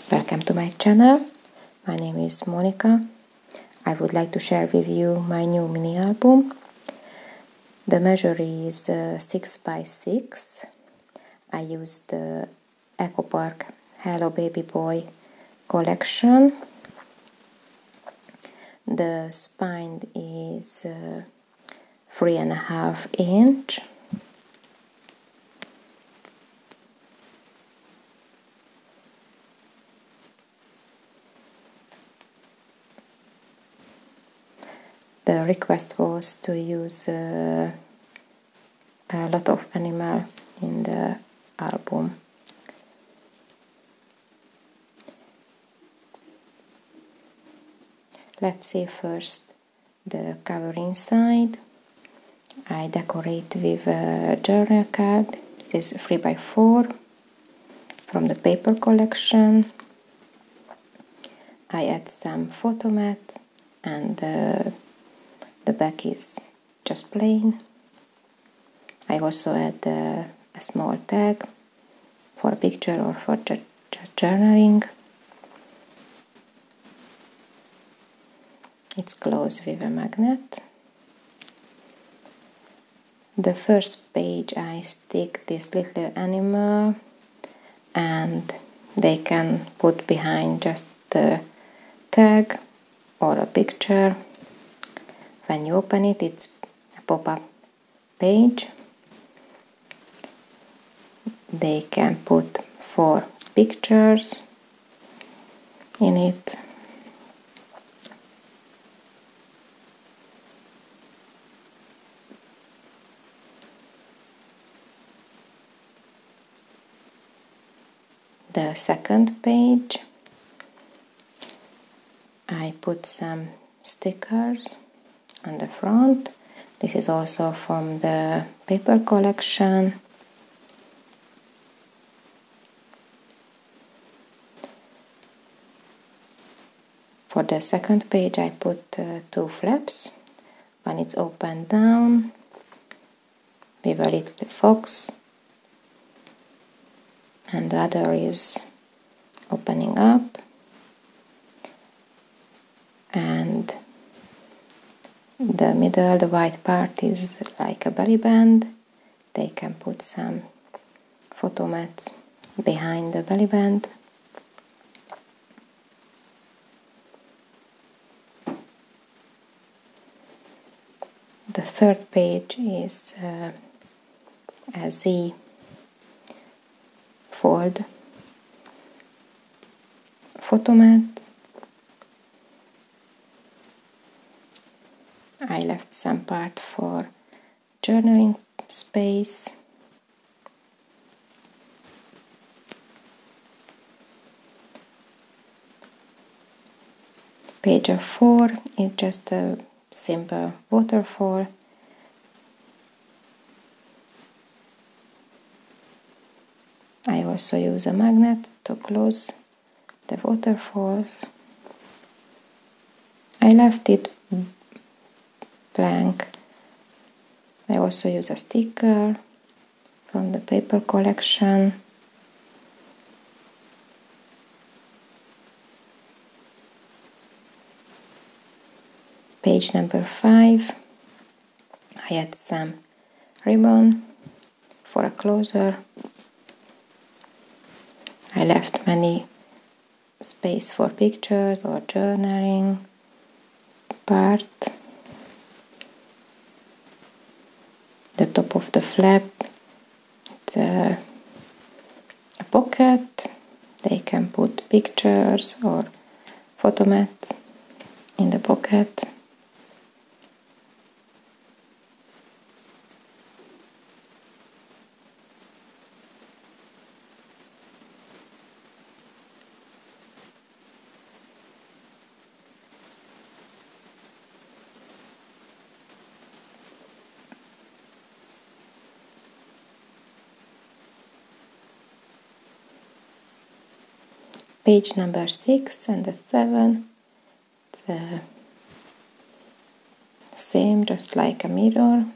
Welcome to my channel. My name is Monica. I would like to share with you my new mini album. The measure is 6 by 6. I used the Echo Park Hello Baby Boy collection. The spine is 3.5 inch. The request was to use a lot of animal in the album. Let's see first the cover inside. I decorate with a journal card. This is 3 by 4 from the paper collection. I add some photo mat and the back is just plain. I also add a small tag for a picture or for journaling. It's closed with a magnet. The first page I stick this little animal, and they can put behind just the tag or a picture. When you open it, it's a pop-up page. They can put 4 pictures in it. The second page, I put some stickers on the front. This is also from the paper collection. For the second page I put 2 flaps. One is open down with a little fox, and the other is opening up, and the middle, the white part, is like a belly band. They can put some photo mats behind the belly band. The third page is a Z fold photo mat. I left some part for journaling space. Page of 4 is just a simple waterfall. I also use a magnet to close the waterfalls. I left it blank. I also use a sticker from the paper collection. Page number 5, I add some ribbon for a closer. I left many space for pictures or journaling part. The top of the flap, it's a pocket. They can put pictures or photo mat in the pocket. Page number 6 and the 7, it's same, just like a mirror.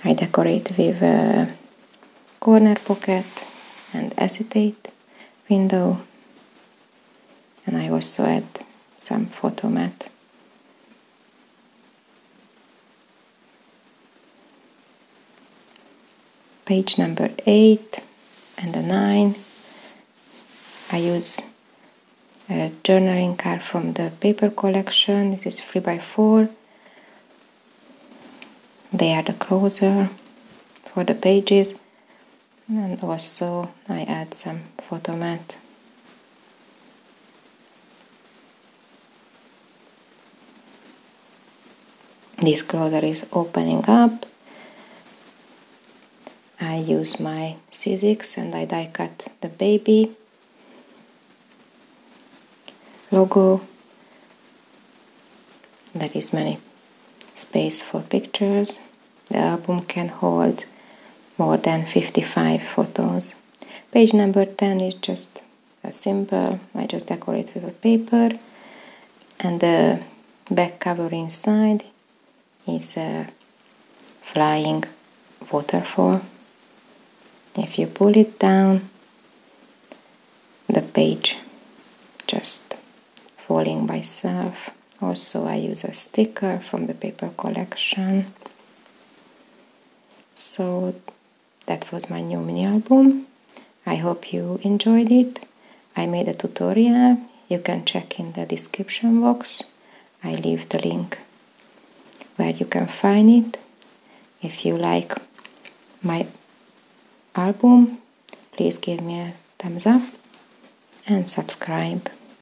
I decorate with a corner pocket and acetate window, and I also add some photo mat. Page number 8 and the 9, I use a journaling card from the paper collection. This is 3x4. They are the closer for the pages, and also I add some photo mat. This closer is opening up. I use my Sizzix and I die cut the baby logo. There is many space for pictures. The album can hold more than 55 photos. Page number 10 is just a simple, I just decorate with a paper, and the back cover inside is a flying waterfall. If you pull it down, the page just falling by itself. Also, I use a sticker from the paper collection. So that was my new mini album. I hope you enjoyed it. I made a tutorial. You can check in the description box. I leave the link where you can find it. If you like my album, please give me a thumbs up and subscribe.